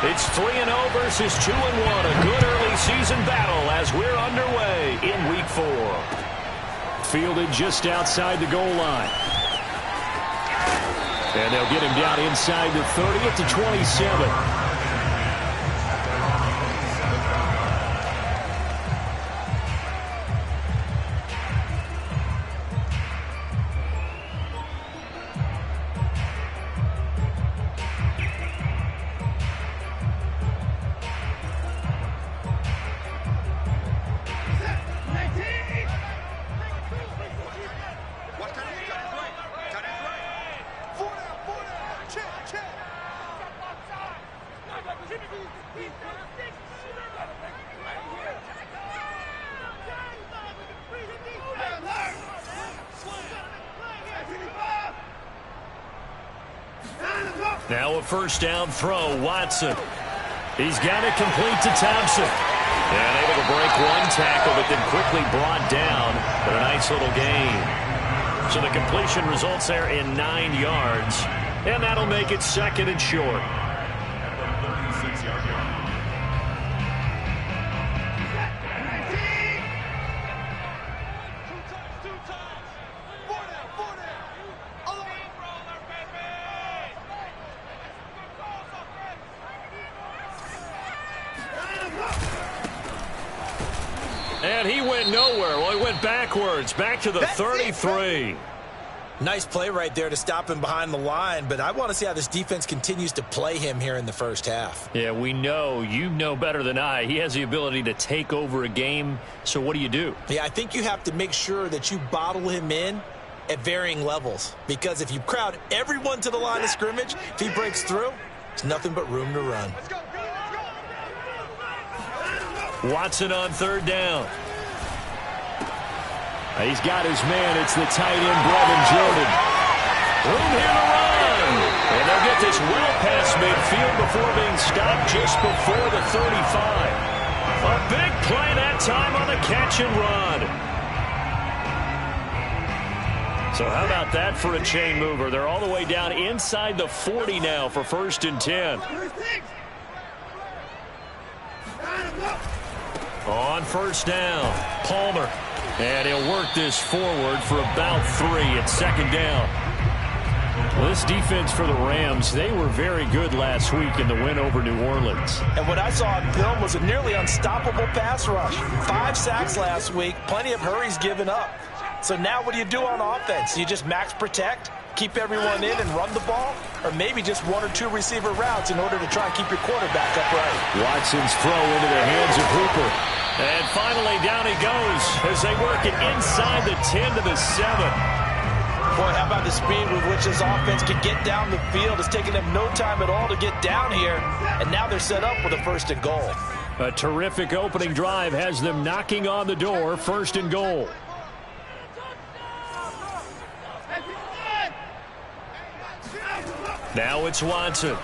It's 3-0 versus 2-1. A good early season battle as we're underway in Week 4. Fielded just outside the goal line. And they'll get him down inside the 30 at the 27. Now a first down throw, Watson. He's got it complete to Thompson. And able to break one tackle, but then quickly brought down. But a nice little gain. So the completion results there in 9 yards. And that'll make it 2nd and short. And he went nowhere. Well, he went backwards, back to the 33. Nice play right there to stop him behind the line, but I want to see how this defense continues to play him here in the first half. Yeah, we know. You know better than I. He has the ability to take over a game, so what do? Yeah, I think you have to make sure that you bottle him in at varying levels, because if you crowd everyone to the line of scrimmage, if he breaks through, there's nothing but room to run. Watson on 3rd down. He's got his man. It's the tight end, Brevin Jordan. Room here to run. And they'll get this well past midfield before being stopped just before the 35. A big play that time on the catch and run. So how about that for a chain mover? They're all the way down inside the 40 now for 1st and 10. On 1st down, Palmer. And he'll work this forward for about 3 at 2nd down. Well, this defense for the Rams, they were very good last week in the win over New Orleans. And what I saw on film was a nearly unstoppable pass rush. 5 sacks last week, plenty of hurries given up. So now what do you do on offense? You just max protect, keep everyone in and run the ball, or maybe just 1 or 2 receiver routes in order to try and keep your quarterback upright. Watson's throw into the hands of Hooper. And finally, down he goes as they work it inside the 10 to the 7. Boy, how about the speed with which this offense can get down the field? It's taken them no time at all to get down here, and now they're set up with a 1st and goal. A terrific opening drive has them knocking on the door, 1st and goal. Now it's Watson.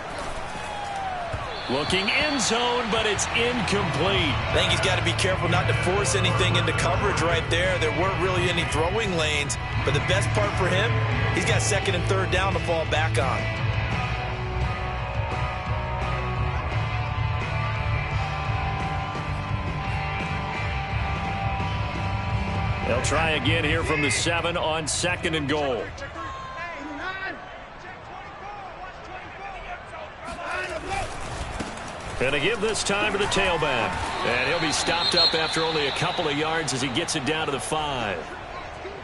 Looking end zone, but it's incomplete. I think he's got to be careful not to force anything into coverage right there. There weren't really any throwing lanes, but the best part for him, he's got 2nd and 3rd down to fall back on. They'll try again here from the 7 on 2nd and goal. And to give this time to the tailback. And he'll be stopped up after only a couple of yards as he gets it down to the 5.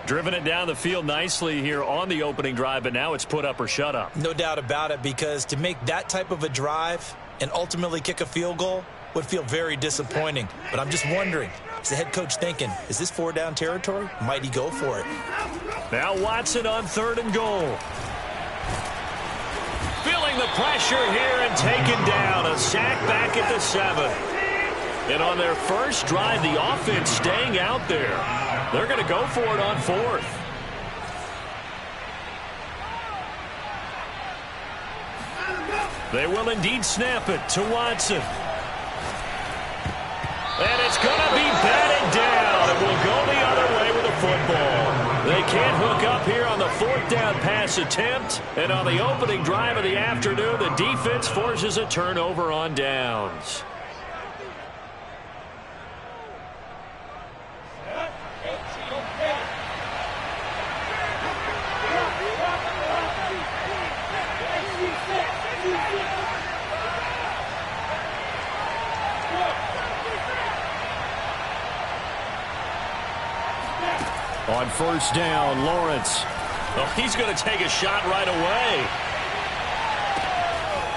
Driven it down the field nicely here on the opening drive, but now it's put up or shut up. No doubt about it, because to make that type of a drive and ultimately kick a field goal would feel very disappointing. But I'm just wondering, is the head coach thinking, is this 4-down territory? Might he go for it? Now Watson on 3rd and goal. Feeling the pressure here and taken down. A sack back at the 7. And on their first drive, the offense staying out there. They're going to go for it on 4th. They will indeed snap it to Watson. And it's going to be batted down. It will go the other way with the football. They can't hook up here on the 4th down pass attempt. And on the opening drive of the afternoon, the defense forces a turnover on downs. On first down, Lawrence. Oh, he's going to take a shot right away.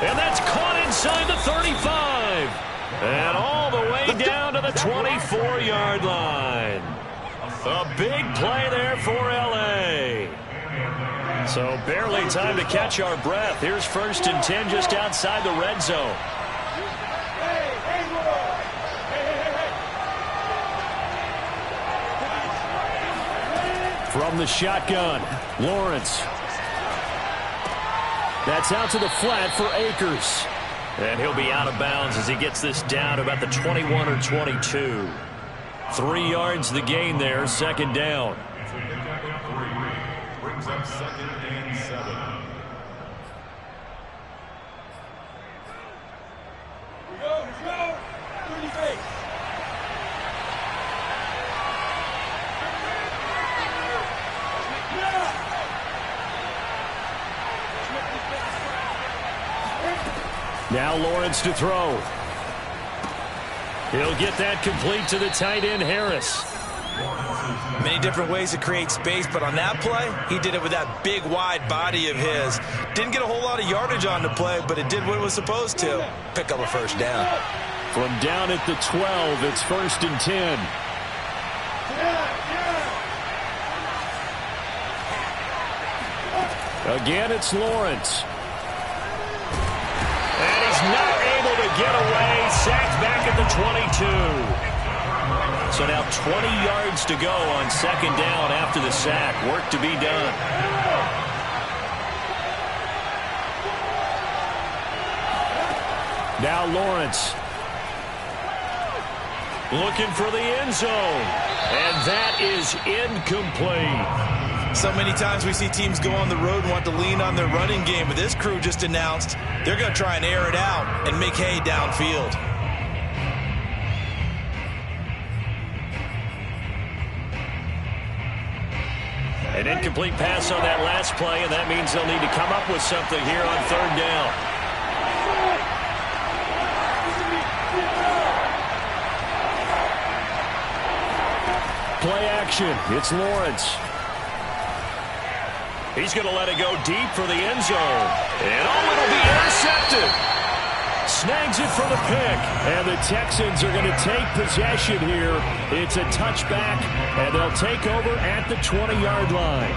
And that's caught inside the 35. And all the way down to the 24-yard line. A big play there for L.A. So barely time to catch our breath. Here's 1st and 10 just outside the red zone. From the shotgun, Lawrence. That's out to the flat for Akers. And he'll be out of bounds as he gets this down about the 21 or 22. 3 yards the gain there, 2nd down. Brings up 2nd and 7. Now Lawrence to throw. He'll get that complete to the tight end, Harris. Many different ways to create space, but on that play, he did it with that big, wide body of his. Didn't get a whole lot of yardage on the play, but it did what it was supposed to. Pick up a 1st down. From down at the 12, it's 1st and 10. Again, it's Lawrence. And he's not able to get away. Sacked back at the 22. So now 20 yards to go on 2nd down after the sack. Work to be done. Now Lawrence. Looking for the end zone. And that is incomplete. So many times we see teams go on the road and want to lean on their running game, but this crew just announced they're going to try and air it out and make hay downfield. An incomplete pass on that last play, and that means they'll need to come up with something here on 3rd down. Play action. It's Lawrence. He's going to let it go deep for the end zone. And it'll be intercepted. Snags it for the pick. And the Texans are going to take possession here. It's a touchback, and they'll take over at the 20-yard line.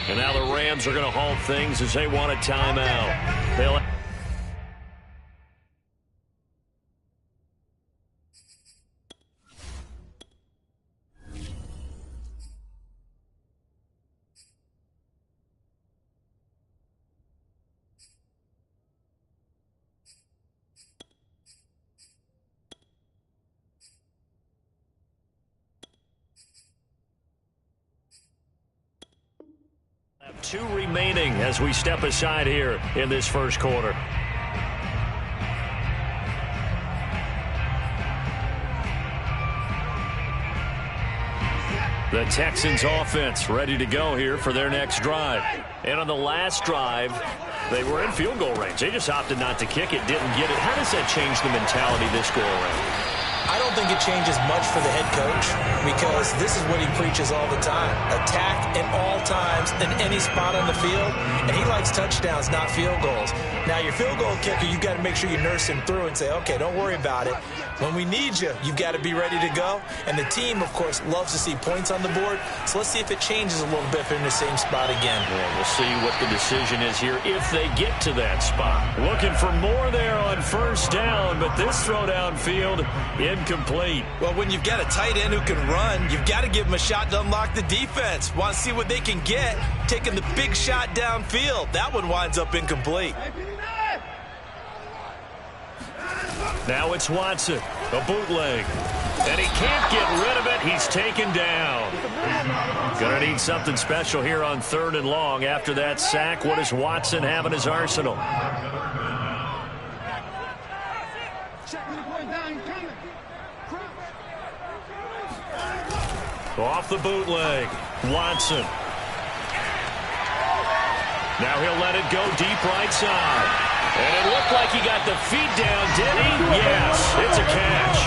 And now the Rams are going to halt things as they want a timeout. They'll have 2 remaining as we step aside here in this 1st quarter. The Texans offense ready to go here for their next drive. And on the last drive, they were in field goal range. They just opted not to kick it, didn't get it. How does that change the mentality this go around? I don't think it changes much for the head coach because this is what he preaches all the time. Attack at all times in any spot on the field, and he likes touchdowns, not field goals. Now, your field goal kicker, you've got to make sure you nurse him through and say, okay, don't worry about it. When we need you, you've got to be ready to go. And the team, of course, loves to see points on the board. So let's see if it changes a little bit if they're in the same spot again. Yeah, we'll see what the decision is here if they get to that spot. Looking for more there on 1st down, but this throw downfield, incomplete. Well, when you've got a tight end who can run, you've got to give him a shot to unlock the defense. Want to see what they can get, taking the big shot downfield. That one winds up incomplete. Now it's Watson. A bootleg. And he can't get rid of it. He's taken down. Gonna need something special here on 3rd and long. After that sack, what does Watson have in his arsenal? Off the bootleg. Watson. Now he'll let it go deep right side. And it looked like he got the feet down, did he? Yes, it's a catch.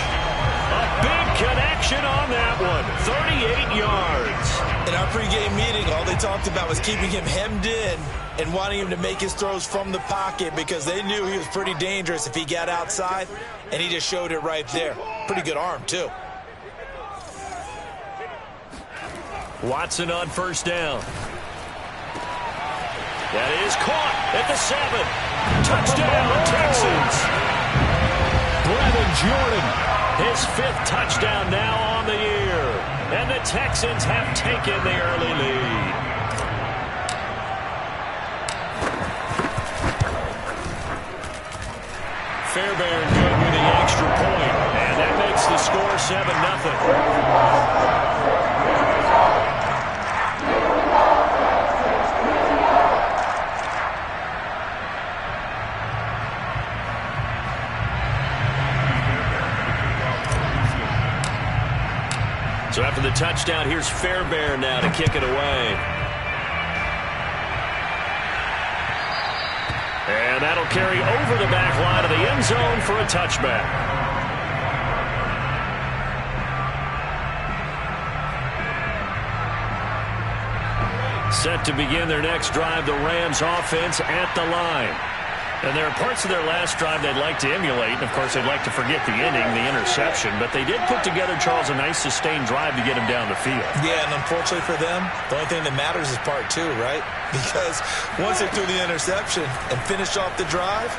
A big connection on that one. 38 yards. In our pregame meeting, all they talked about was keeping him hemmed in and wanting him to make his throws from the pocket because they knew he was pretty dangerous if he got outside, and he just showed it right there. Pretty good arm, too. Watson on 1st down. That is caught at the 7. Touchdown, Texans. Brevin Jordan, his 5th touchdown now on the year. And the Texans have taken the early lead. Fairbairn good with the extra point. And that makes the score 7-0. So after the touchdown, here's Fairbairn now to kick it away. And that'll carry over the back line of the end zone for a touchback. Set to begin their next drive, the Rams offense at the line. And there are parts of their last drive they'd like to emulate. And, of course, they'd like to forget the inning, the interception. But they did put together, Charles, a nice sustained drive to get him down the field. Yeah, and unfortunately for them, the only thing that matters is part 2, right? Because once they threw the interception and finished off the drive,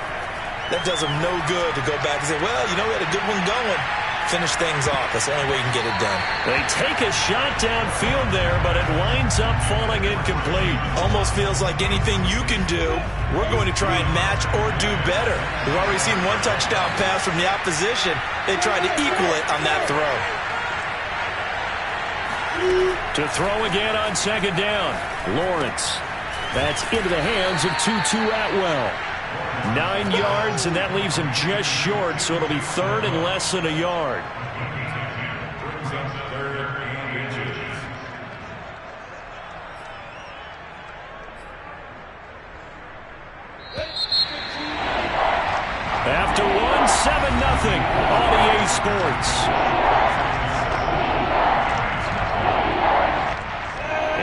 that does them no good to go back and say, well, you know, we had a good one going. Finish things off. That's the only way you can get it done. They take a shot downfield there, but it winds up falling incomplete. Almost feels like anything you can do, we're going to try and match or do better. We've already seen one touchdown pass from the opposition. They tried to equal it on that throw. To throw again on 2nd down. Lawrence. That's into the hands of Tutu Atwell. 9 yards, and that leaves him just short, so it'll be 3rd and less than a yard. After 1, 7-0 on EA Sports.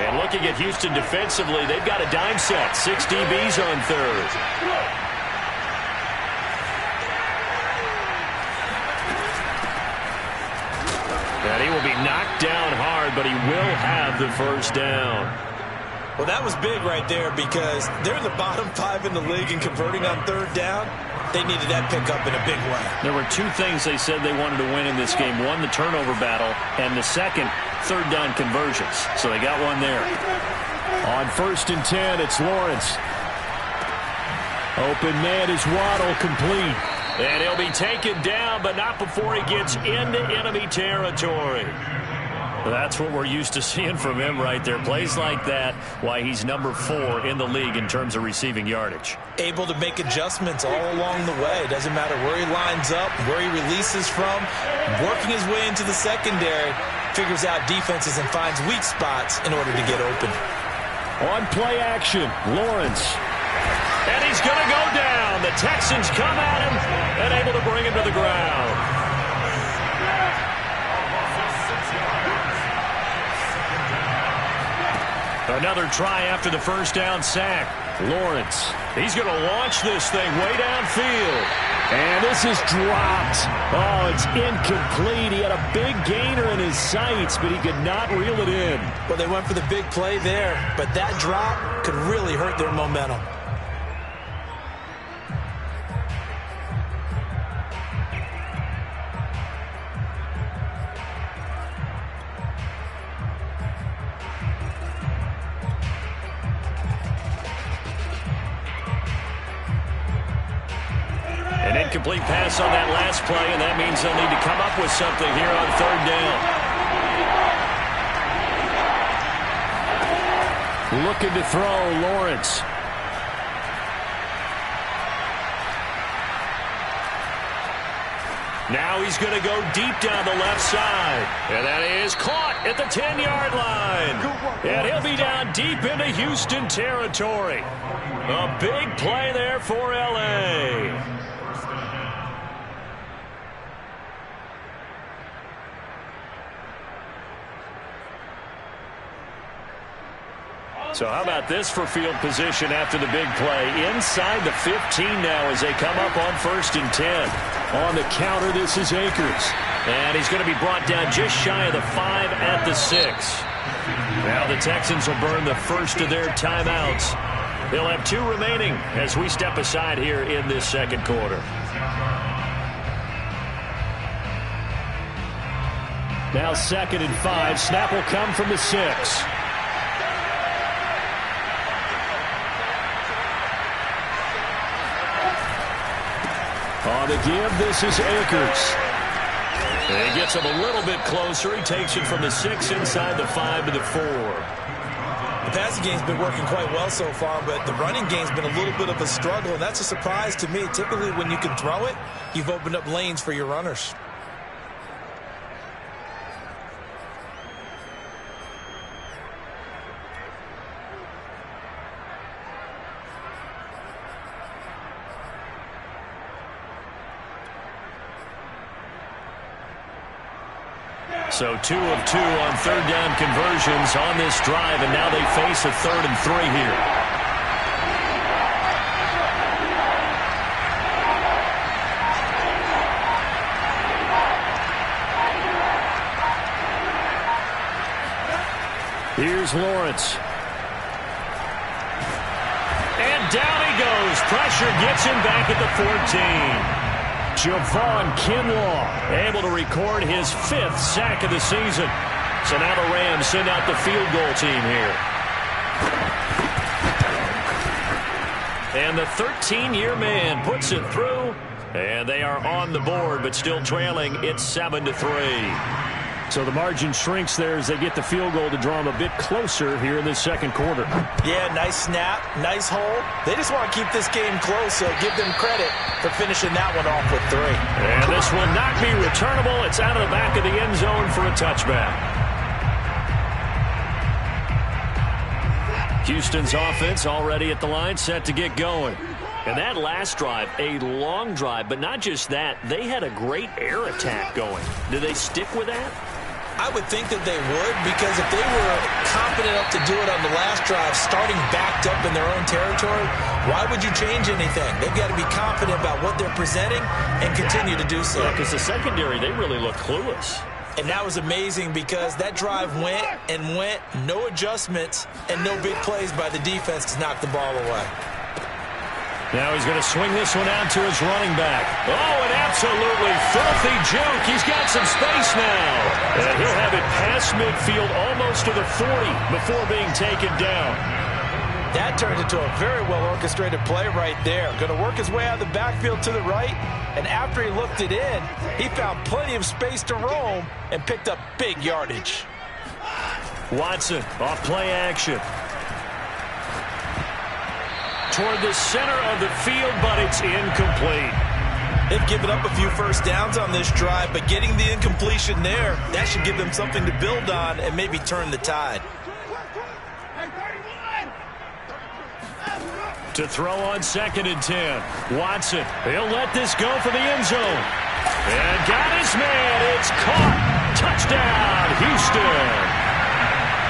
And looking at Houston defensively, they've got a dime set. 6 DBs on 3rd. And he will be knocked down hard, but he will have the 1st down. Well, that was big right there because they're in the bottom 5 in the league and converting on 3rd down. They needed that pickup in a big way. There were 2 things they said they wanted to win in this game. One, the turnover battle, and the second, 3rd down conversions. So they got one there. On 1st and 10, it's Lawrence. Open man is Waddle, complete. And he'll be taken down, but not before he gets into enemy territory. That's what we're used to seeing from him right there. Plays like that, why he's number 4 in the league in terms of receiving yardage. Able to make adjustments all along the way. Doesn't matter where he lines up, where he releases from. Working his way into the secondary, figures out defenses and finds weak spots in order to get open. On play action, Lawrence. And he's going to go down. The Texans come at him and able to bring him to the ground. Another try after the 1st down sack. Lawrence. He's going to launch this thing way downfield. And this is dropped. Oh, it's incomplete. He had a big gainer in his sights, but he could not reel it in. Well, they went for the big play there, but that drop could really hurt their momentum. incomplete pass on that last play, and that means they'll need to come up with something here on third down. Looking to throw, Lawrence. Now he's going to go deep down the left side. And that is caught at the 10-yard line. And he'll be down deep into Houston territory. A big play there for L.A. So how about this for field position after the big play? Inside the 15 now as they come up on 1st and 10. On the counter, this is Akers. And he's going to be brought down just shy of the 5 at the 6. Now the Texans will burn the first of their timeouts. They'll have 2 remaining as we step aside here in this second quarter. Now 2nd and 5. Snap will come from the 6. On the give, this is Akers. And he gets him a little bit closer. He takes it from the 6 inside the 5 to the 4. The passing game's been working quite well so far, but the running game's been a little bit of a struggle, and that's a surprise to me. Typically, when you can throw it, you've opened up lanes for your runners. So 2 of 2 on third down conversions on this drive, and now they face a 3rd and 3 here. Here's Lawrence. And down he goes. Pressure gets him back at the 14. Javon Kinlaw able to record his 5th sack of the season. So now the Rams send out the field goal team here. And the 13-year man puts it through. And they are on the board, but still trailing. It's 7-3. So the margin shrinks there as they get the field goal to draw them a bit closer here in this second quarter. Yeah, nice snap, nice hold. They just want to keep this game close, so give them credit for finishing that one off with 3. And this will not be returnable. It's out of the back of the end zone for a touchback. Houston's offense already at the line, set to get going. And that last drive, a long drive, but not just that. They had a great air attack going. Do they stick with that? I would think that they would, because if they were confident enough to do it on the last drive, starting backed up in their own territory, why would you change anything? They've got to be confident about what they're presenting and continue to do so. Yeah, because the secondary, they really look clueless. And that was amazing because that drive went and went, no adjustments, and no big plays by the defense to knock the ball away. Now he's going to swing this one out to his running back. Oh, an absolutely filthy juke. He's got some space now. And he'll have it past midfield almost to the 40 before being taken down. That turned into a very well-orchestrated play right there. Going to work his way out of the backfield to the right. And after he looked it in, he found plenty of space to roam and picked up big yardage. Watson off play action. Toward the center of the field, but it's incomplete. They've given up a few first downs on this drive, but getting the incompletion there, that should give them something to build on and maybe turn the tide. To throw on 2nd and 10. Watson, he'll let this go for the end zone. And got his man. It's caught. Touchdown, Houston.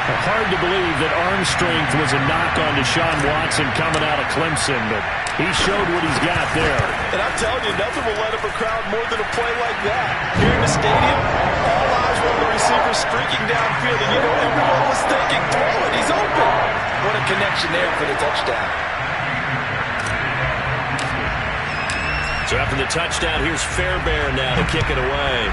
Hard to believe that arm strength was a knock on Deshaun Watson coming out of Clemson, but he showed what he's got there. And I'm telling you, nothing will light up a crowd more than a play like that. Here in the stadium, all eyes were on the receiver streaking downfield, and you know everyone was thinking, throw it, he's open. What a connection there for the touchdown. So after the touchdown, here's Fairbairn now to kick it away.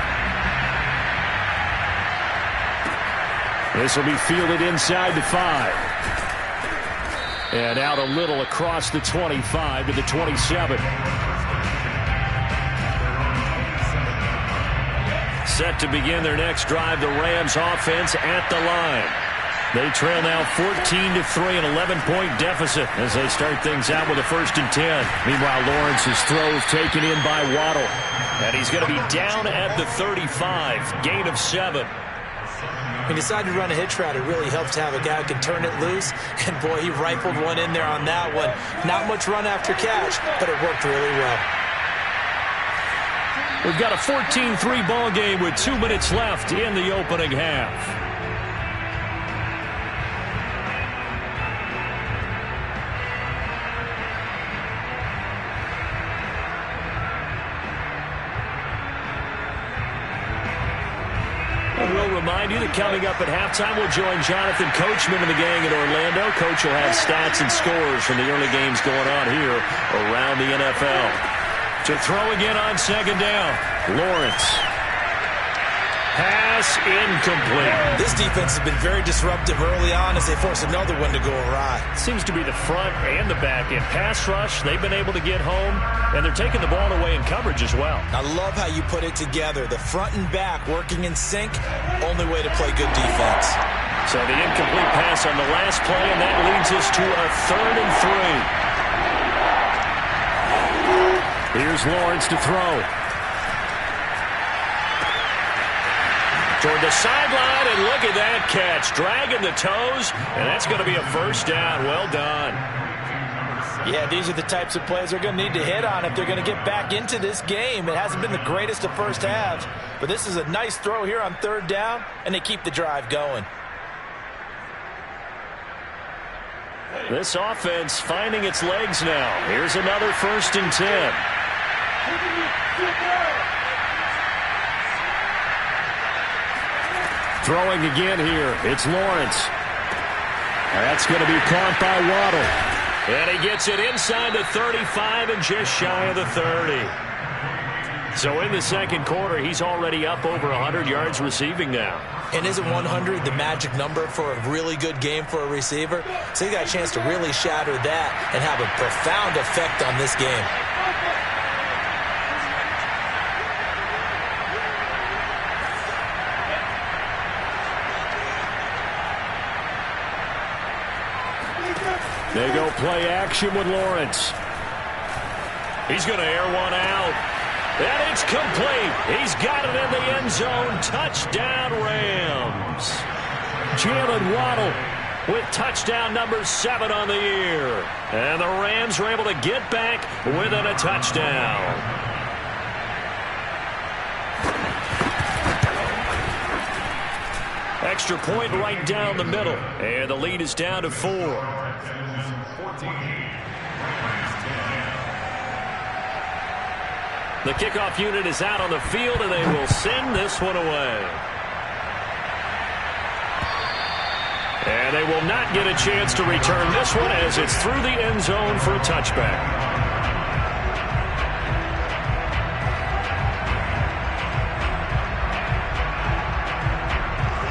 This will be fielded inside the 5. And out a little across the 25 to the 27. set to begin their next drive. The Rams offense at the line. They trail now 14-3, an 11-point deficit as they start things out with a 1st and 10. Meanwhile, Lawrence's throw is taken in by Waddle. And he's going to be down at the 35, gain of 7. He decided to run a hitch route. It really helps to have a guy who can turn it loose. And, boy, he rifled one in there on that one. Not much run after catch, but it worked really well. We've got a 14-3 ball game with 2 minutes left in the opening half. We'll remind you that coming up at halftime, we'll join Jonathan Coachman and the gang in Orlando. Coach will have stats and scores from the early games going on here around the NFL. To throw again on 2nd down, Lawrence. Pass incomplete. This defense has been very disruptive early on as they force another one to go awry. Seems to be the front and the back end. Pass rush, they've been able to get home, and they're taking the ball away in coverage as well. I love how you put it together. The front and back working in sync, only way to play good defense. So the incomplete pass on the last play, and that leads us to a 3rd and 3. Here's Lawrence to throw. Toward the sideline, and look at that catch. Dragging the toes, and that's going to be a 1st down. Well done. Yeah, these are the types of plays they're going to need to hit on if they're going to get back into this game. It hasn't been the greatest of first halves, but this is a nice throw here on 3rd down, and they keep the drive going. This offense finding its legs now. Here's another 1st and 10. Throwing again here. It's Lawrence. That's going to be caught by Waddle. And he gets it inside the 35 and just shy of the 30. So in the 2nd quarter, he's already up over 100 yards receiving now. And isn't 100 the magic number for a really good game for a receiver? So he got a chance to really shatter that and have a profound effect on this game. They go play action with Lawrence. He's going to air one out. And it's complete. He's got it in the end zone. Touchdown, Rams. Jalen Waddle with touchdown number 7 on the year. And the Rams were able to get back within a touchdown. Extra point right down the middle. And the lead is down to 4. The kickoff unit is out on the field, and they will send this one away. And they will not get a chance to return this one as it's through the end zone for a touchback.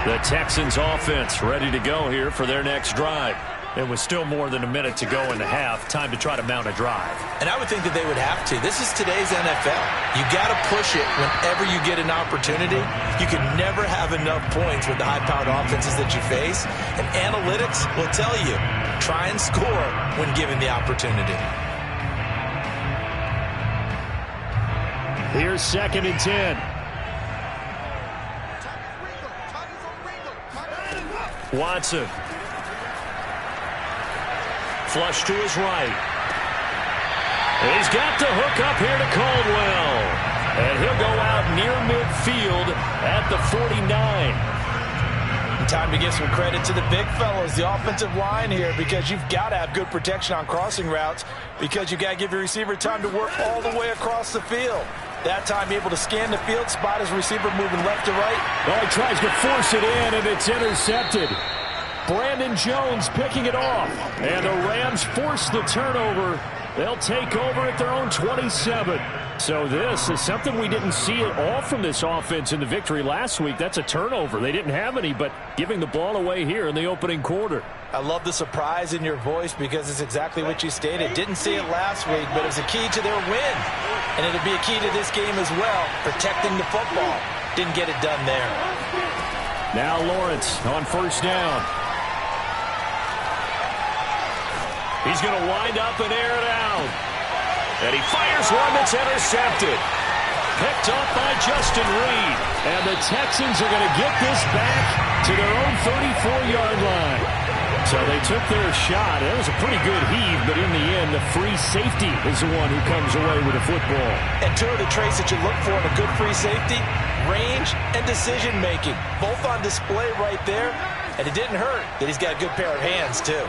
The Texans offense ready to go here for their next drive. It was still more than a minute to go in the half. Time to try to mount a drive. And I would think that they would have to. This is today's NFL. You got to push it whenever you get an opportunity. You can never have enough points with the high-powered offenses that you face. And analytics will tell you, try and score when given the opportunity. Here's 2nd and 10. Watson. Flush to his right. He's got the hook up here to Caldwell. And he'll go out near midfield at the 49. And time to give some credit to the big fellas, the offensive line here, because you've got to have good protection on crossing routes because you've got to give your receiver time to work all the way across the field. That time able to scan the field, spot his receiver moving left to right. Well, he tries to force it in, and it's intercepted. Brandon Jones picking it off. And the Rams force the turnover. They'll take over at their own 27. So this is something we didn't see at all from this offense in the victory last week. That's a turnover. They didn't have any, but giving the ball away here in the opening quarter. I love the surprise in your voice because it's exactly what you stated. Didn't see it last week, but it was a key to their win. And it'll be a key to this game as well, protecting the football. Didn't get it done there. Now Lawrence on first down. He's going to wind up and air it out. And he fires one that's intercepted. Picked up by Justin Reed. And the Texans are going to get this back to their own 34-yard line. So they took their shot. It was a pretty good heave, but in the end, the free safety is the one who comes away with the football. And two of the traits that you look for in a good free safety, range and decision-making. Both on display right there. And it didn't hurt that he's got a good pair of hands, too.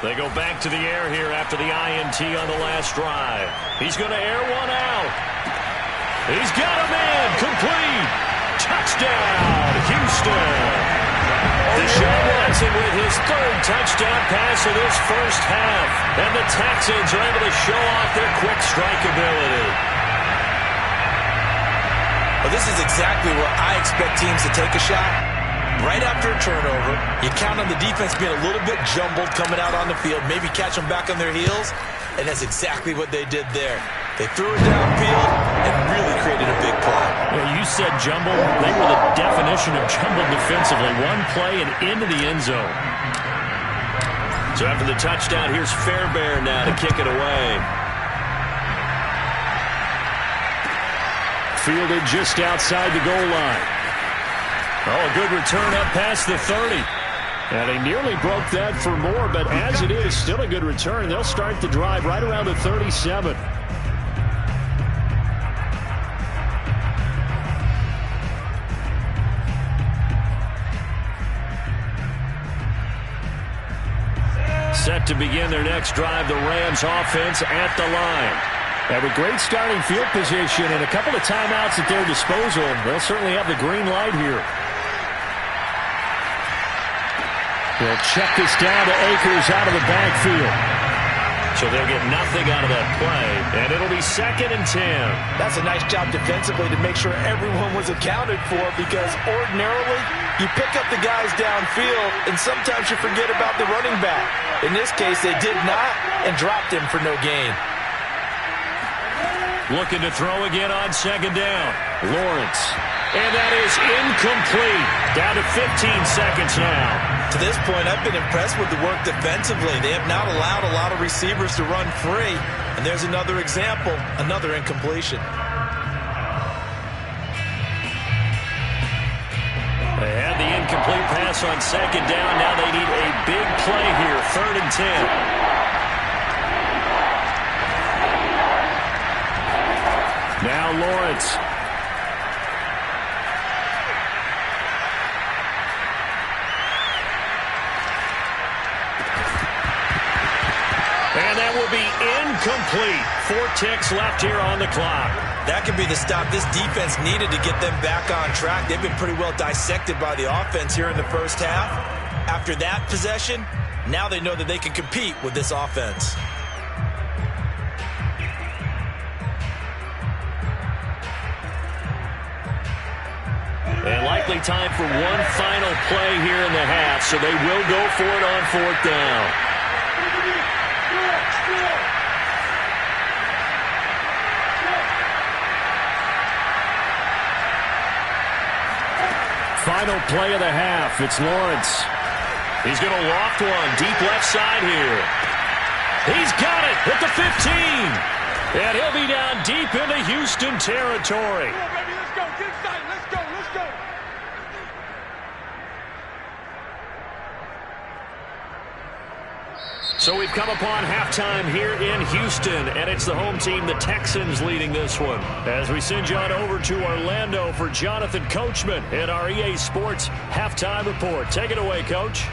They go back to the air here after the INT on the last drive. He's going to air one out. He's got a man complete. Touchdown, Houston. Deshaun Watson with his third touchdown pass of this first half. And the Texans are able to show off their quick strike ability. Well, this is exactly where I expect teams to take a shot. Right after a turnover, you count on the defense being a little bit jumbled coming out on the field, maybe catch them back on their heels, and that's exactly what they did there. They threw it downfield and really created a big play. Yeah, you said jumbled. They were the definition of jumbled defensively. One play and into the end zone. So after the touchdown, here's Fairbairn now to kick it away. Fielded just outside the goal line. Oh, a good return up past the 30. And he nearly broke that for more, but as it is, still a good return. They'll start the drive right around the 37. Set to begin their next drive, the Rams offense at the line. And with great starting field position and a couple of timeouts at their disposal, they'll certainly have the green light here. They'll check this down to Akers out of the backfield. So they'll get nothing out of that play, and it'll be 2nd and 10. That's a nice job defensively to make sure everyone was accounted for, because ordinarily you pick up the guys downfield, and sometimes you forget about the running back. In this case, they did not and dropped him for no gain. Looking to throw again on 2nd down. Lawrence. And that is incomplete. Down to 15 seconds now. To this point, I've been impressed with the work defensively. They have not allowed a lot of receivers to run free. And there's another example, another incompletion. They had the incomplete pass on 2nd down. Now they need a big play here. 3rd and 10. Now Lawrence. And that will be incomplete. 4 ticks left here on the clock. That could be the stop this defense needed to get them back on track. They've been pretty well dissected by the offense here in the first half. After that possession, now they know that they can compete with this offense. And likely time for one final play here in the half, so they will go for it on 4th down. Final play of the half. It's Lawrence. He's going to loft one deep left side here. He's got it at the 15. And he'll be down deep into Houston territory. Come on, baby, let's go. Get excited. Let's go. Let's go. So we've come upon halftime here in Houston, and it's the home team, the Texans, leading this one. As we send you on over to Orlando for Jonathan Coachman in our EA Sports Halftime Report. Take it away, Coach.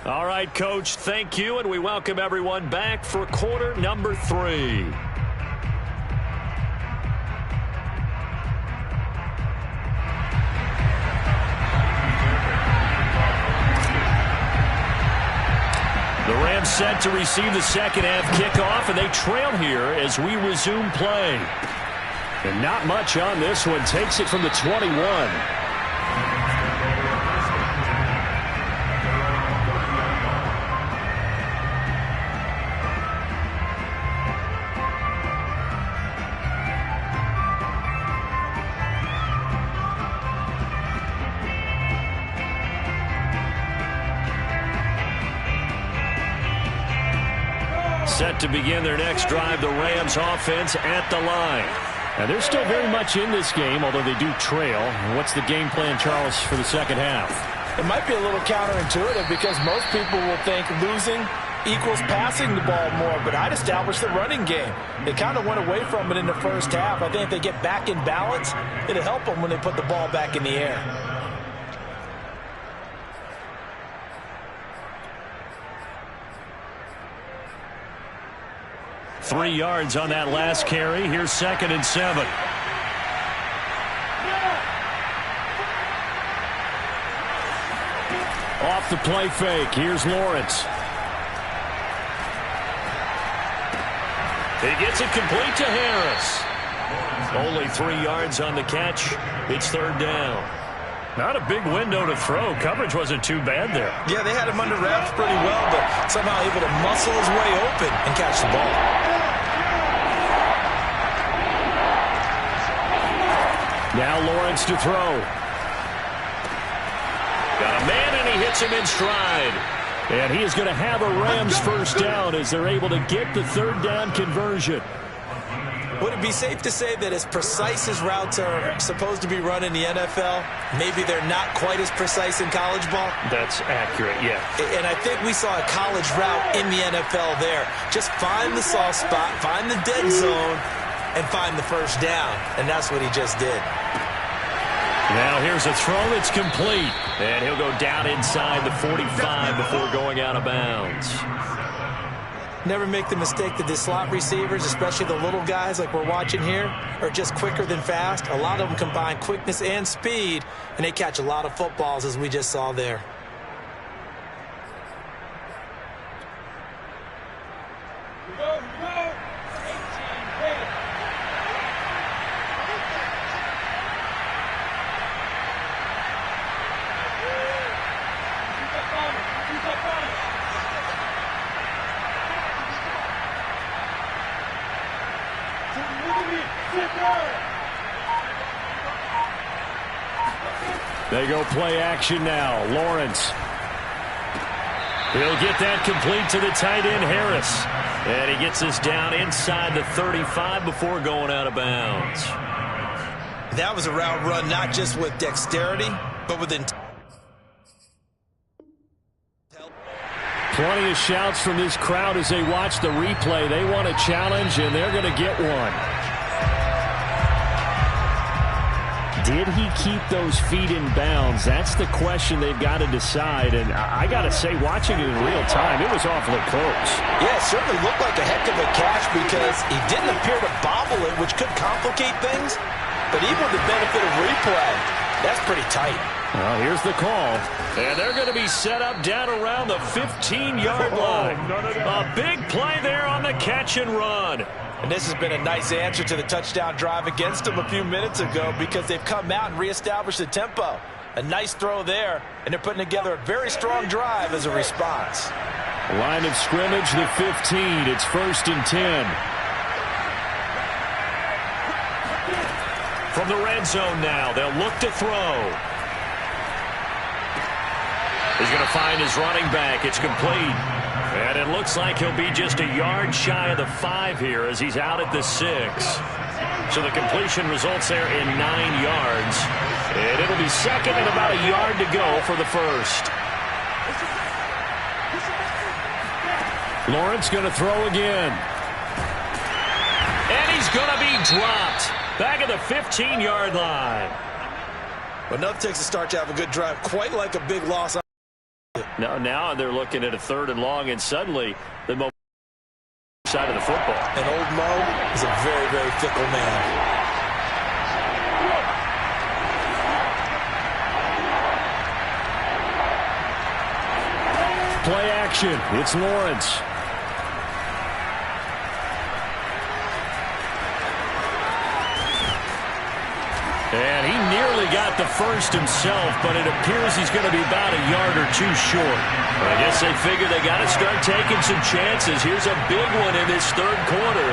All right, Coach, thank you, and we welcome everyone back for quarter number 3. The Rams Rams set to receive the second half kickoff, and they trail here as we resume play. And not much on this one. Takes it from the 21. Set to begin their next drive, the Rams offense at the line. Now, they're still very much in this game, although they do trail. What's the game plan, Charles, for the second half? It might be a little counterintuitive because most people will think losing equals passing the ball more, but I'd establish the running game. They kind of went away from it in the first half. I think if they get back in balance, it'll help them when they put the ball back in the air. Three yards on that last carry. Here's 2nd and 7. Off the play fake. Here's Lawrence. He gets it complete to Harris. Only 3 yards on the catch. It's 3rd down. Not a big window to throw. Coverage wasn't too bad there. Yeah, they had him under wraps pretty well, but somehow able to muscle his way open and catch the ball. Now Lawrence to throw. Got a man, and he hits him in stride. And he is going to have a Rams first down as they're able to get the 3rd down conversion. Would it be safe to say that as precise as routes are supposed to be run in the NFL, maybe they're not quite as precise in college ball? That's accurate, yeah. And I think we saw a college route in the NFL there. Just find the soft spot, find the dead zone, and find the first down. And that's what he just did. Now here's a throw that's complete. And he'll go down inside the 45 before going out of bounds. Never make the mistake that the slot receivers, especially the little guys like we're watching here, are just quicker than fast. A lot of them combine quickness and speed, and they catch a lot of footballs, as we just saw there. They go play action now. Lawrence. He'll get that complete to the tight end, Harris. And he gets us down inside the 35 before going out of bounds. That was a route run not just with dexterity, but with intent. Plenty of shouts from this crowd as they watch the replay. They want a challenge, and they're going to get one. Did he keep those feet in bounds? That's the question they've got to decide. And I got to say, watching it in real time, it was awfully close. Yeah, it certainly looked like a heck of a catch because he didn't appear to bobble it, which could complicate things. But even with the benefit of replay, that's pretty tight. Well, here's the call. And they're going to be set up down around the 15-yard line. A big play there on the catch and run. And this has been a nice answer to the touchdown drive against them a few minutes ago because they've come out and reestablished the tempo. A nice throw there, and they're putting together a very strong drive as a response. Line of scrimmage, the 15. It's 1st and 10. From the red zone now, they'll look to throw. He's going to find his running back. It's complete. And it looks like he'll be just a yard shy of the 5 here as he's out at the 6. So the completion results there in 9 yards. And it'll be second and about a yard to go for the first. Lawrence going to throw again. And he's going to be dropped. Back at the 15-yard line. But enough takes a start to have a good drive, quite like a big loss. Now they're looking at a 3rd and long, and suddenly the side of the football. And old Mo is a very, very fickle man. Play action. It's Lawrence. And he nearly got the first himself, but it appears he's going to be about a yard or two short. I guess they figure they got to start taking some chances. Here's a big one in this third quarter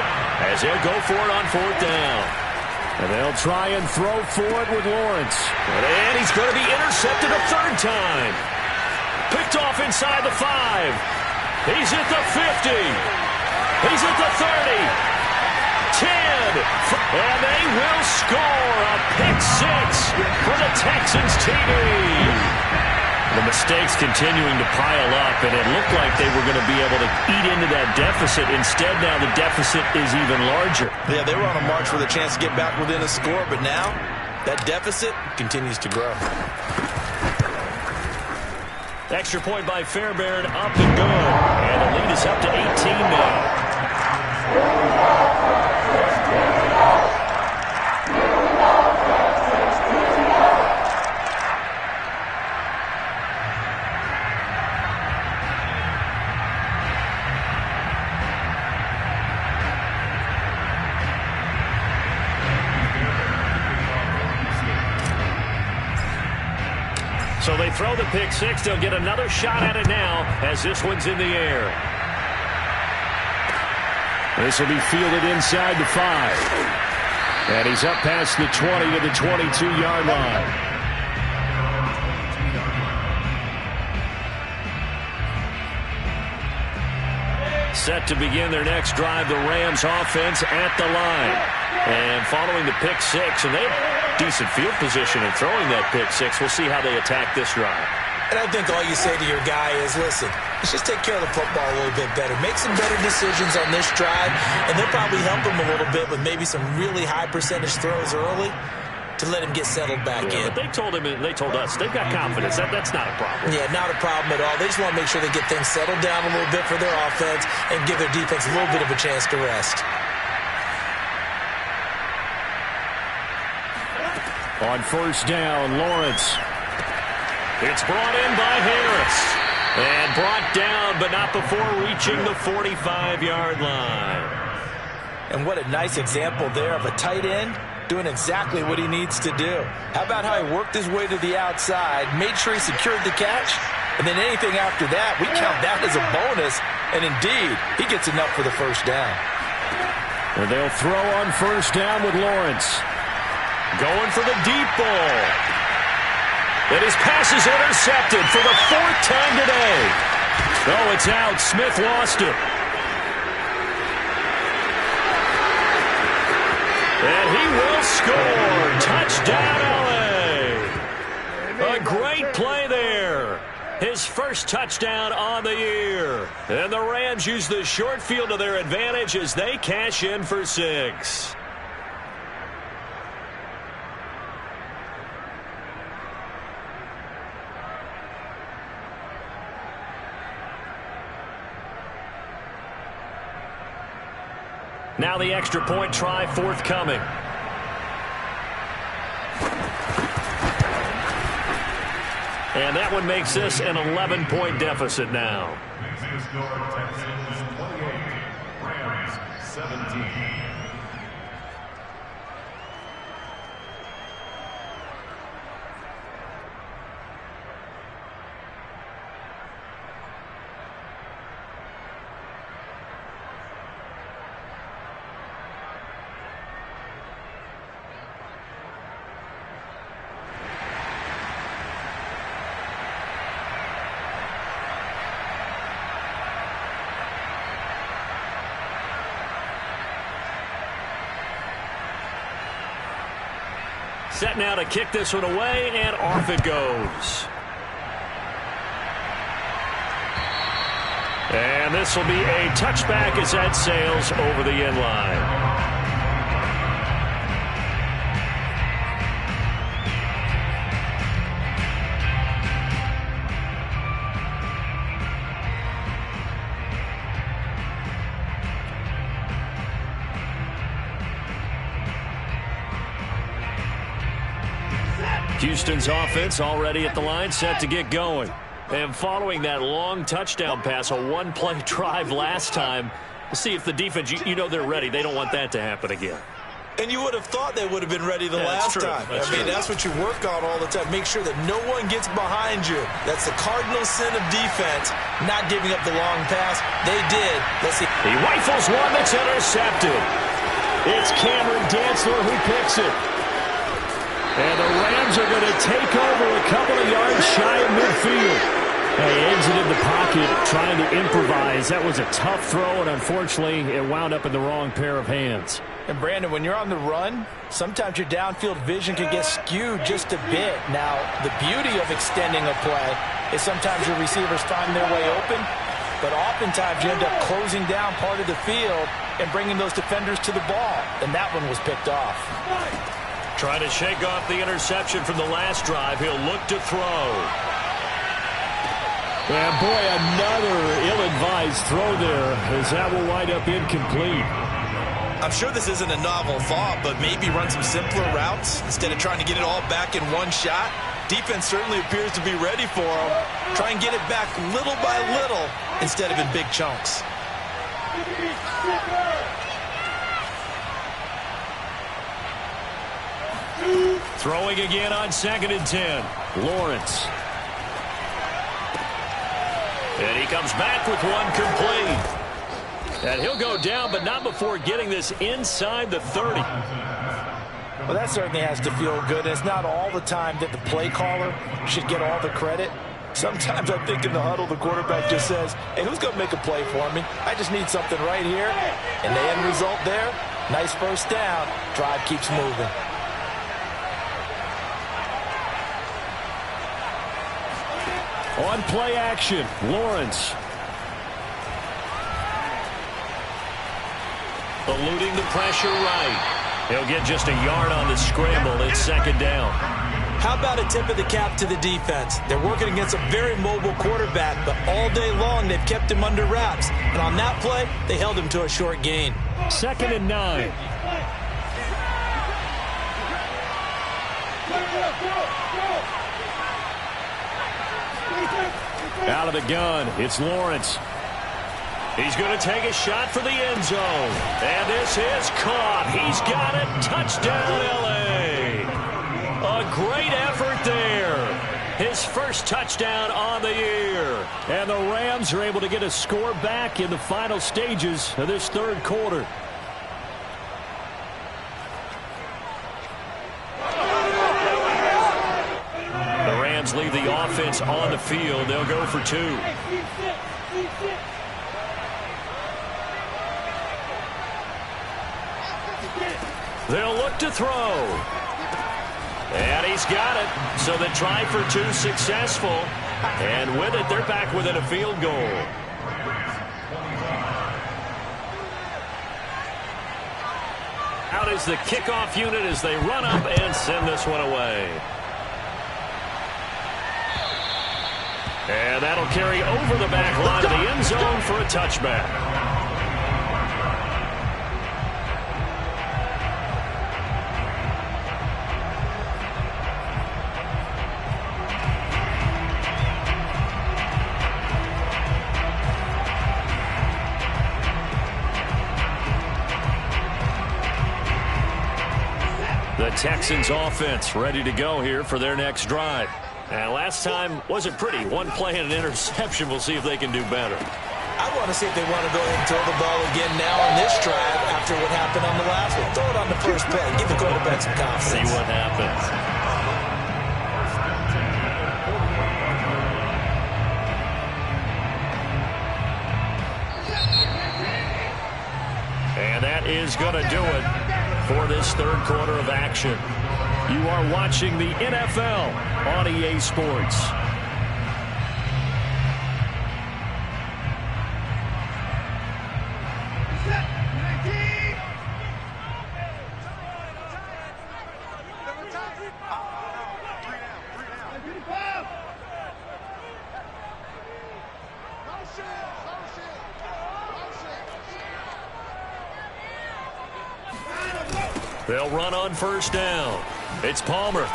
as they'll go for it on fourth down. And they'll try and throw for it with Lawrence. And he's going to be intercepted a third time. Picked off inside the 5. He's at the 50. He's at the 30. 10, and they will score a pick-6 for the Texans TD. The mistakes continuing to pile up, and it looked like they were going to be able to eat into that deficit. Instead, now the deficit is even larger. Yeah, they were on a march with a chance to get back within a score, but now that deficit continues to grow. Extra point by Fairbairn, up and good, and the lead is up to 18 now. So they throw the pick-6. They'll get another shot at it now as this one's in the air. This will be fielded inside the 5. And he's up past the 20 to the 22-yard line. Set to begin their next drive, the Rams offense at the line. And following the pick-6, and they have decent field position in throwing that pick-6. We'll see how they attack this drive. And I think all you say to your guy is, listen, let's just take care of the football a little bit better. Make some better decisions on this drive, and they'll probably help him a little bit with maybe some really high percentage throws early to let him get settled back in. But they told us they've got confidence. That's not a problem. Yeah, not a problem at all. They just want to make sure they get things settled down a little bit for their offense and give their defense a little bit of a chance to rest. On first down, Lawrence. It's brought in by Harris. And brought down, but not before reaching the 45-yard line. And what a nice example there of a tight end doing exactly what he needs to do. How about how he worked his way to the outside, made sure he secured the catch, and then anything after that, we count that as a bonus. And indeed, he gets enough for the first down. And they'll throw on first down with Lawrence. Going for the deep ball. And his pass is intercepted for the 4th time today. Oh, it's out. Smith lost it. And he will score. Touchdown, LA. A great play there. His first touchdown on the year. And the Rams use the short field to their advantage as they cash in for 6. Now the extra point try forthcoming. And that one makes this an 11-point deficit now. Texans 28, Rams 17. Set now to kick this one away, and off it goes. And this will be a touchback as that sails over the end line. Houston's offense already at the line, set to get going. And following that long touchdown pass, a one-play drive last time, we'll see if the defense, you know they're ready. They don't want that to happen again. And you would have thought they would have been ready the last time. That's what you work on all the time. Make sure that no one gets behind you. That's the cardinal sin of defense, not giving up the long pass. They did. Let's see. He rifles one that's intercepted. It's Cameron Dantzler who picks it. And the Rams are going to take over a couple of yards shy of midfield. He exited the pocket trying to improvise. That was a tough throw, and unfortunately, it wound up in the wrong pair of hands. And, Brandon, when you're on the run, sometimes your downfield vision can get skewed just a bit. Now, the beauty of extending a play is sometimes your receivers find their way open, but oftentimes you end up closing down part of the field and bringing those defenders to the ball, and that one was picked off. Trying to shake off the interception from the last drive. He'll look to throw. And, boy, another ill-advised throw there, as that will wind up incomplete. I'm sure this isn't a novel thought, but maybe run some simpler routes instead of trying to get it all back in one shot. Defense certainly appears to be ready for him. Try and get it back little by little instead of in big chunks. Throwing again on 2nd and 10. Lawrence. And he comes back with one complete. And he'll go down, but not before getting this inside the 30. Well, that certainly has to feel good. It's not all the time that the play caller should get all the credit. Sometimes I think in the huddle, the quarterback just says, hey, who's going to make a play for me? I just need something right here. And the end result there, nice first down. Drive keeps moving. On play action, Lawrence. Eluding the pressure right. He'll get just a yard on the scramble. It's 2nd down. How about a tip of the cap to the defense? They're working against a very mobile quarterback, but all day long they've kept him under wraps. And on that play, they held him to a short gain. 2nd and 9. Out of the gun, it's Lawrence. He's going to take a shot for the end zone. And this is caught. He's got it. Touchdown, L.A. A great effort there. His first touchdown on the year. And the Rams are able to get a score back in the final stages of this 3rd quarter. The Rams leave the offense on the field. They'll go for 2. They'll look to throw. And he's got it. So the try for 2 successful. And with it, they're back within a field goal. Out is the kickoff unit as they run up and send this one away. And that'll carry over the back line of the end zone for a touchback. The Texans offense ready to go here for their next drive. And last time wasn't pretty. One play and an interception. We'll see if they can do better. I want to see if they want to go ahead and throw the ball again now on this drive after what happened on the last one. Throw it on the first play. Give the quarterback some confidence. See what happens. And that is going to do it for this 3rd quarter of action. You are watching the NFL on EA Sports. They'll run on first down. It's Palmer.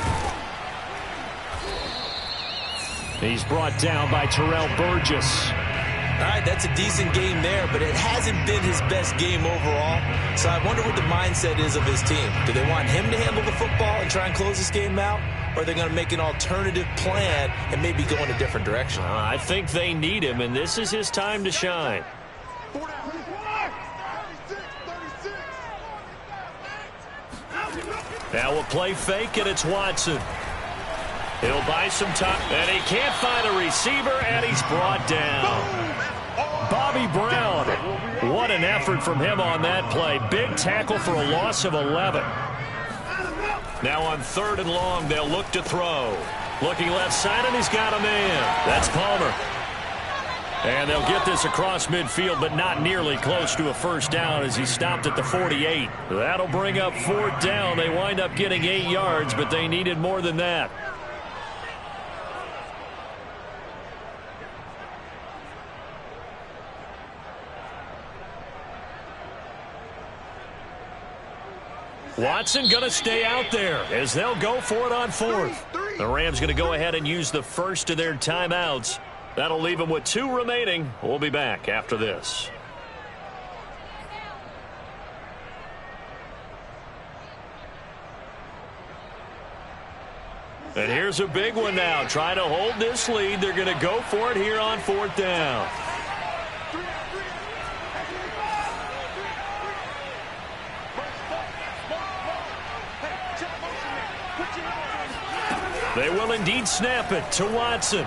He's brought down by Terrell Burgess. All right, that's a decent game there, but it hasn't been his best game overall. So I wonder what the mindset is of his team. Do they want him to handle the football and try and close this game out? Or are they going to make an alternative plan and maybe go in a different direction? I think they need him, and this is his time to shine. Now a play fake, and it's Watson. He'll buy some time, and he can't find a receiver, and he's brought down. Bobby Brown. What an effort from him on that play. Big tackle for a loss of 11. Now on 3rd and long, they'll look to throw. Looking left side, and he's got a man. That's Palmer. And they'll get this across midfield, but not nearly close to a first down as he stopped at the 48. That'll bring up 4th down. They wind up getting 8 yards, but they needed more than that. Watson going to stay out there as they'll go for it on 4th. The Rams going to go ahead and use the first of their timeouts. That'll leave them with 2 remaining. We'll be back after this. And here's a big one now. Trying to hold this lead. They're going to go for it here on 4th down. They will indeed snap it to Watson.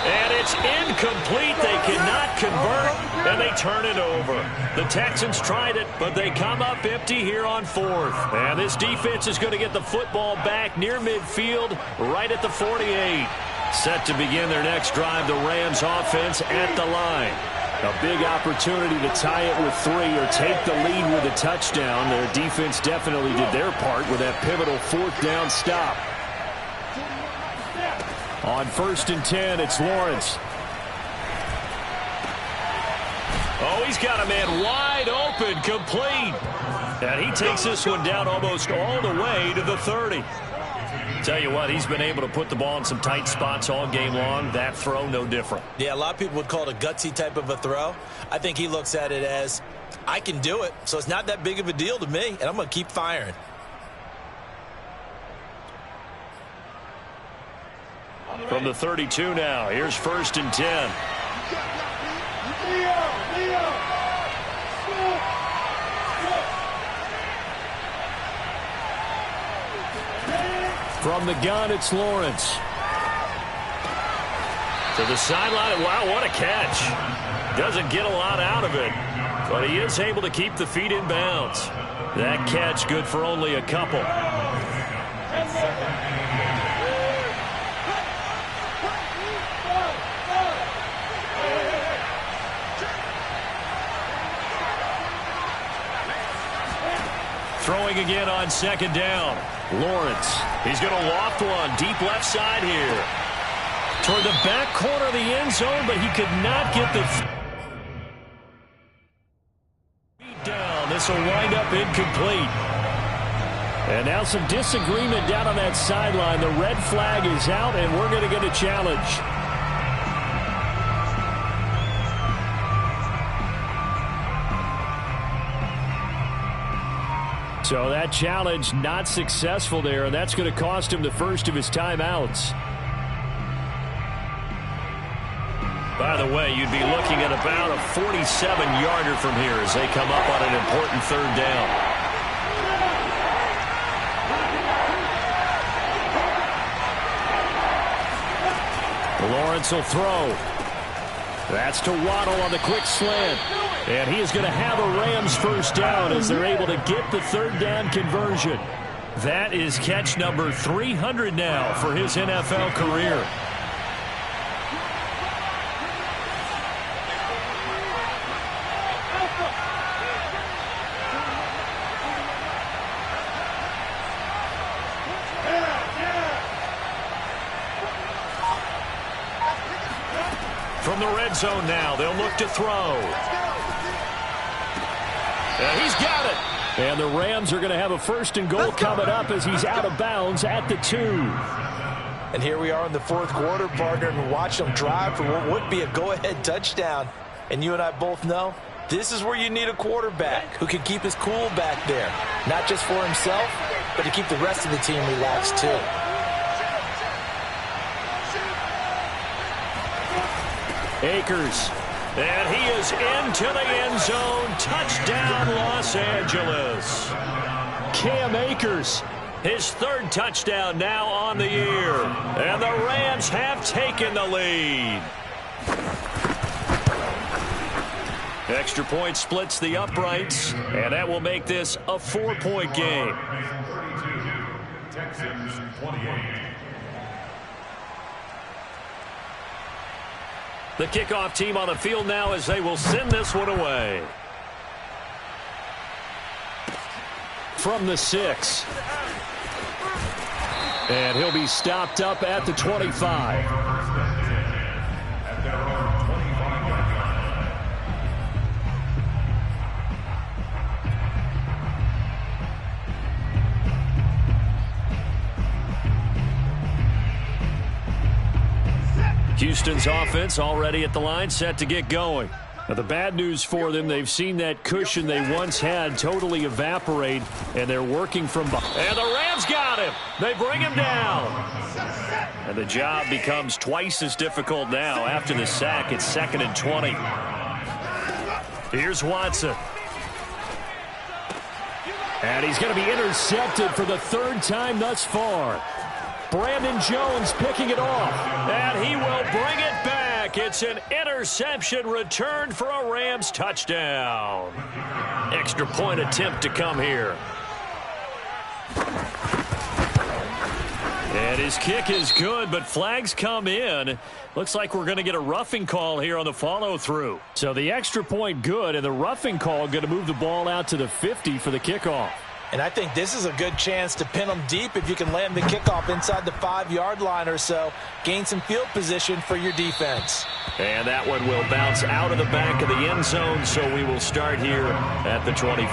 And it's incomplete. They cannot convert, and they turn it over. The Texans tried it, but they come up empty here on 4th. And this defense is going to get the football back near midfield, right at the 48. Set to begin their next drive, the Rams offense at the line. A big opportunity to tie it with 3 or take the lead with a touchdown. Their defense definitely did their part with that pivotal 4th down stop. On 1st and 10, it's Lawrence. Oh, he's got a man wide open, complete. And he takes this one down almost all the way to the 30. Tell you what, he's been able to put the ball in some tight spots all game long. That throw, no different. Yeah, a lot of people would call it a gutsy type of a throw. I think he looks at it as, I can do it, so it's not that big of a deal to me, and I'm going to keep firing. From the 32 now, here's 1st and 10. From the gun, it's Lawrence. To the sideline. Wow, what a catch. Doesn't get a lot out of it, but he is able to keep the feet in bounds. That catch good for only a couple. Throwing again on 2nd down. Lawrence. He's going to loft one deep left side here. Toward the back corner of the end zone, but he could not get the feet down. This will wind up incomplete. And now some disagreement down on that sideline. The red flag is out, and we're going to get a challenge. So that challenge not successful there, and that's going to cost him the first of his timeouts. By the way, you'd be looking at about a 47-yarder from here as they come up on an important 3rd down. Lawrence will throw. That's to Waddle on the quick slant. And he is going to have a Rams first down as they're able to get the 3rd down conversion. That is catch number 300 now for his NFL career. From the red zone now, they'll look to throw. And he's got it. And the Rams are going to have a 1st and goal coming up as he's out of bounds at the 2. And here we are in the fourth quarter, partner, and watch them drive for what would be a go-ahead touchdown. And you and I both know this is where you need a quarterback who can keep his cool back there. Not just for himself, but to keep the rest of the team relaxed too. Akers. And he is into the end zone. Touchdown, Los Angeles. Cam Akers, his third touchdown now on the year. And the Rams have taken the lead. Extra point splits the uprights, and that will make this a 4-point game. Texans 28. The kickoff team on the field now as they will send this one away. From the 6. And he'll be stopped up at the 25. Houston's offense already at the line, set to get going. Now, the bad news for them, they've seen that cushion they once had totally evaporate, and they're working from behind. And the Rams got him. They bring him down. And the job becomes twice as difficult now after the sack. It's 2nd and 20. Here's Watson. And he's going to be intercepted for the 3rd time thus far. Brandon Jones picking it off, and he will bring it back. It's an interception returned for a Rams touchdown. Extra point attempt to come here. And his kick is good, but flags come in. Looks like we're going to get a roughing call here on the follow-through. So the extra point good, and the roughing call going to move the ball out to the 50 for the kickoff. And I think this is a good chance to pin them deep if you can land the kickoff inside the 5-yard line or so. Gain some field position for your defense. And that one will bounce out of the back of the end zone, so we will start here at the 25.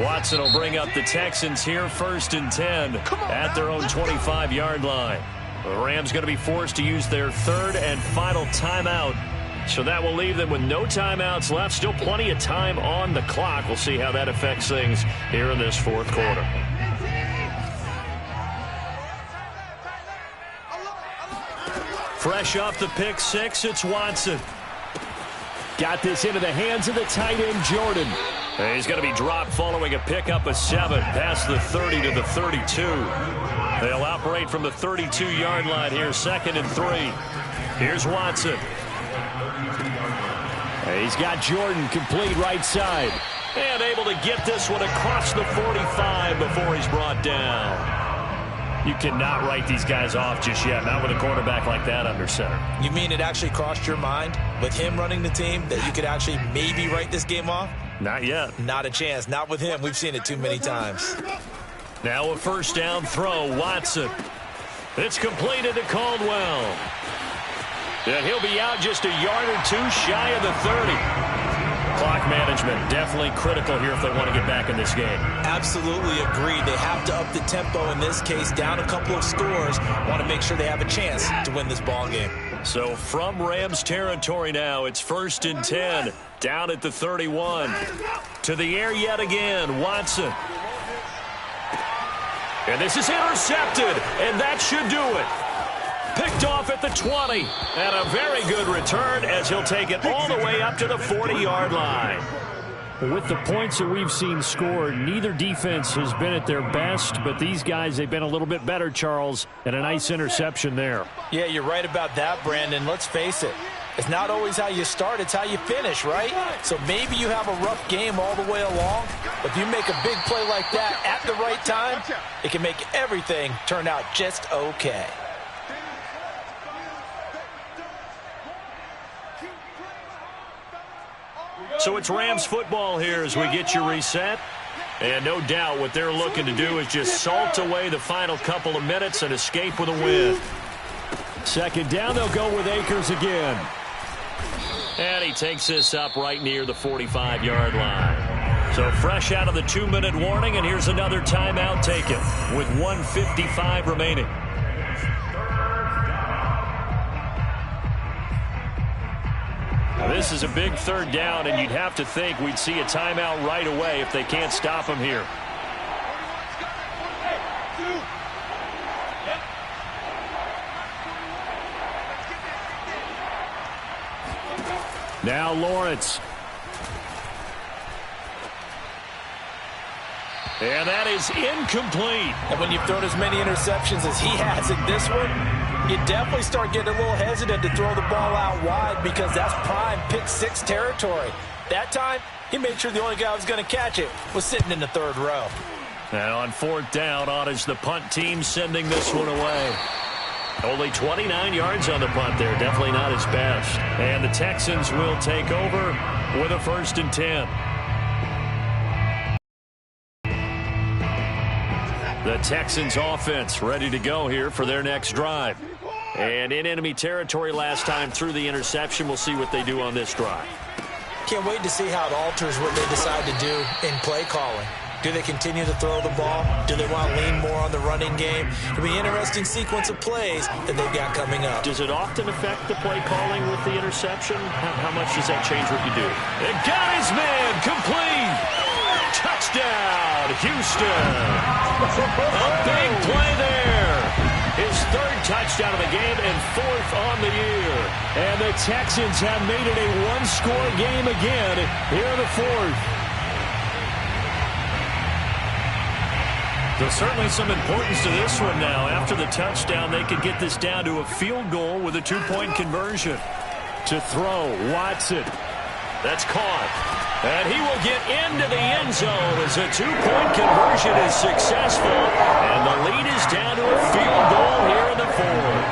Watson will bring up the Texans here, 1st and 10 at their own 25-yard line. The Rams going to be forced to use their 3rd and final timeout. So that will leave them with no timeouts left. Still plenty of time on the clock. We'll see how that affects things here in this 4th quarter. Fresh off the pick 6, it's Watson. Got this into the hands of the tight end, Jordan. And he's going to be dropped following a pickup of 7 past the 30 to the 32. They'll operate from the 32-yard line here, 2nd and 3. Here's Watson. He's got Jordan complete right side. And able to get this one across the 45 before he's brought down. You cannot write these guys off just yet, not with a quarterback like that under center. You mean it actually crossed your mind with him running the team that you could actually maybe write this game off? Not yet. Not a chance. Not with him. We've seen it too many times. Now a 1st down throw, Watson. It's completed to Caldwell. And he'll be out just a yard or 2 shy of the 30. Clock management definitely critical here if they want to get back in this game. Absolutely agreed. They have to up the tempo in this case, down a couple of scores. Want to make sure they have a chance to win this ball game. So from Rams territory now, it's 1st and 10, down at the 31. To the air yet again, Watson. And this is intercepted, and that should do it. Picked off at the 20, and a very good return as he'll take it all the way up to the 40-yard line. With the points that we've seen scored, neither defense has been at their best, but these guys, they've been a little bit better, Charles, and a nice interception there. Yeah, you're right about that, Brandon. Let's face it. It's not always how you start, it's how you finish, right? So maybe you have a rough game all the way along. If you make a big play like that at the right time, it can make everything turn out just okay. So it's Rams football here as we get you reset. And no doubt what they're looking to do is just salt away the final couple of minutes and escape with a win. 2nd down, they'll go with Akers again. And he takes this up right near the 45-yard line. So fresh out of the 2-minute warning, and here's another timeout taken with 1:55 remaining. Now this is a big third down, and you'd have to think we'd see a timeout right away if they can't stop him here. Now Lawrence. And that is incomplete. And when you've thrown as many interceptions as he has in this one, you definitely start getting a little hesitant to throw the ball out wide because that's prime pick-6 territory. That time, he made sure the only guy who was going to catch it was sitting in the third row. And on 4th down, on is the punt team sending this one away. Only 29 yards on the punt there. Definitely not his best. And the Texans will take over with a 1st and 10. The Texans offense ready to go here for their next drive. And in enemy territory last time through the interception. We'll see what they do on this drive. Can't wait to see how it alters what they decide to do in play calling. Do they continue to throw the ball? Do they want to lean more on the running game? It'll be an interesting sequence of plays that they've got coming up. Does it often affect the play calling with the interception? How much does that change what you do? It got his man complete. Touchdown, Houston. A big play there. His 3rd touchdown of the game and 4th on the year. And the Texans have made it a one-score game again here in the 4th. So certainly some importance to this one now. After the touchdown, they could get this down to a field goal with a 2-point conversion. To throw, Watson. That's caught. And he will get into the end zone as a 2-point conversion is successful. And the lead is down to a field goal here in the 4th.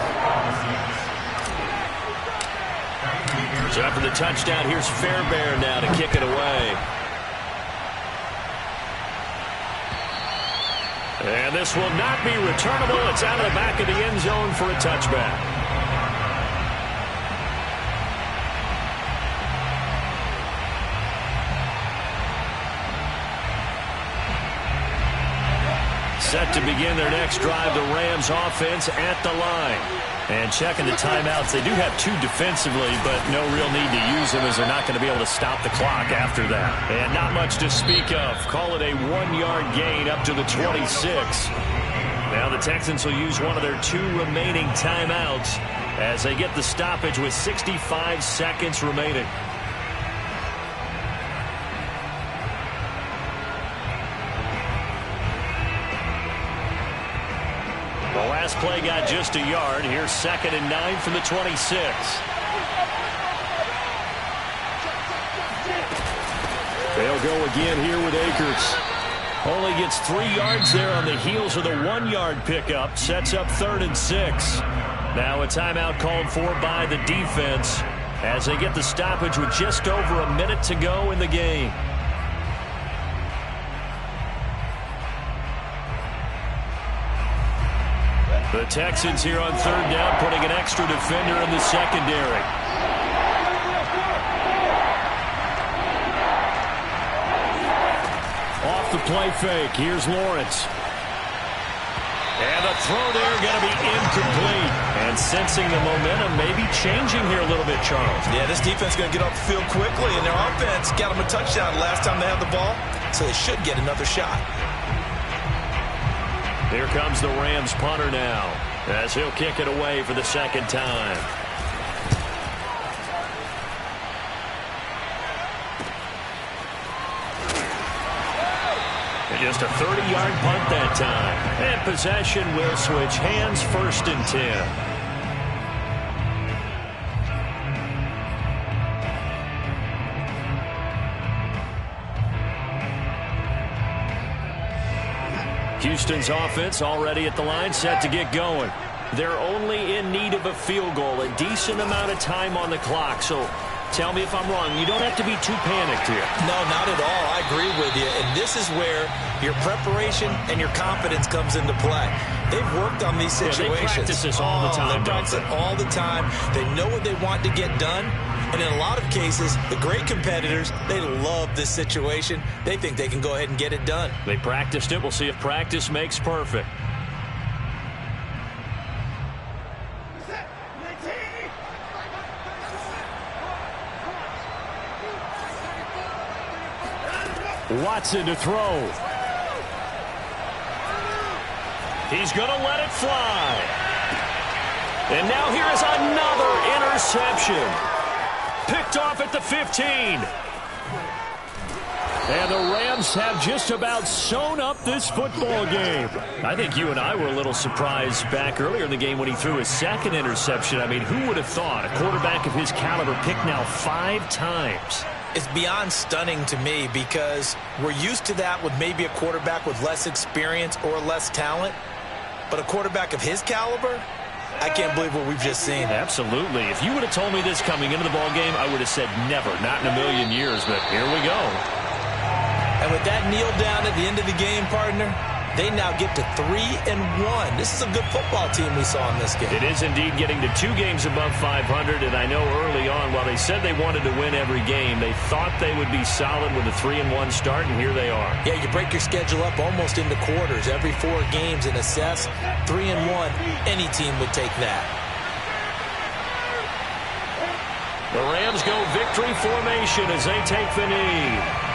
So after the touchdown, here's Fairbairn now to kick it away. And this will not be returnable. It's out of the back of the end zone for a touchback. Set to begin their next drive, the Rams offense at the line. And checking the timeouts, they do have 2 defensively, but no real need to use them as they're not going to be able to stop the clock after that. And not much to speak of. Call it a 1-yard gain up to the 26. Now the Texans will use one of their 2 remaining timeouts as they get the stoppage with 65 seconds remaining. The last play got just a yard. Here's 2nd and 9 from the 26. They'll go again here with Akers. Only gets 3 yards there on the heels of the 1-yard pickup. Sets up 3rd and 6. Now a timeout called for by the defense as they get the stoppage with just over a minute to go in the game. The Texans here on 3rd down, putting an extra defender in the secondary. Off the play fake, here's Lawrence. And the throw there going to be incomplete. And sensing the momentum maybe changing here a little bit, Charles. Yeah, this defense is going to get off the field quickly, and their offense got them a touchdown last time they had the ball, so they should get another shot. Here comes the Rams punter now as he'll kick it away for the 2nd time. And just a 30-yard punt that time. And possession will switch hands, 1st and 10. Houston's offense already at the line, set to get going. They're only in need of a field goal, a decent amount of time on the clock. So tell me if I'm wrong. You don't have to be too panicked here. No, not at all. I agree with you. And this is where your preparation and your confidence comes into play. They've worked on these situations. They practice this all the time. They practice it all the time. They know what they want to get done. And in a lot of cases, the great competitors, they love this situation. They think they can go ahead and get it done. They practiced it. We'll see if practice makes perfect. Watson to throw. He's going to let it fly. And now here is another interception. Picked off at the 15. And the Rams have just about sewn up this football game. I think you and I were a little surprised back earlier in the game when he threw his second interception. I mean, who would have thought a quarterback of his caliber picked now 5 times? It's beyond stunning to me because we're used to that with maybe a quarterback with less experience or less talent. But a quarterback of his caliber, I can't believe what we've just seen. Absolutely. If you would have told me this coming into the ballgame, I would have said never, not in a million years, but here we go. And with that kneel down at the end of the game, partner, they now get to 3-1. This is a good football team we saw in this game. It is indeed getting to 2 games above 500, and I know early on, while they said they wanted to win every game, they thought they would be solid with a 3-1 start, and here they are. Yeah, you break your schedule up almost into quarters, every 4 games, and assess 3-1. Any team would take that. The Rams go victory formation as they take the knee.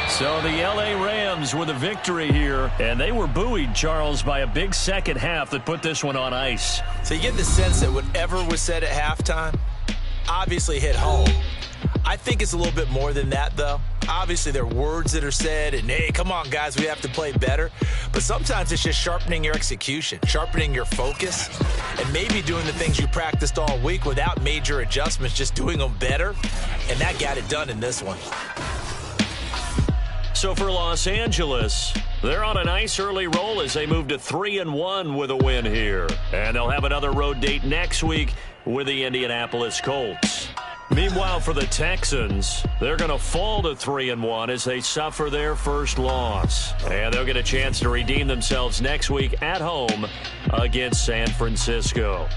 So the L.A. Rams with a victory here, and they were buoyed, Charles, by a big second half that put this one on ice. So you get the sense that whatever was said at halftime obviously hit home. I think it's a little bit more than that, though. Obviously, there are words that are said, and, hey, come on, guys, we have to play better. But sometimes it's just sharpening your execution, sharpening your focus, and maybe doing the things you practiced all week without major adjustments, just doing them better. And that got it done in this one. So for Los Angeles, they're on a nice early roll as they move to 3-1 with a win here. And they'll have another road date next week with the Indianapolis Colts. Meanwhile, for the Texans, they're going to fall to 3-1 as they suffer their first loss. And they'll get a chance to redeem themselves next week at home against San Francisco.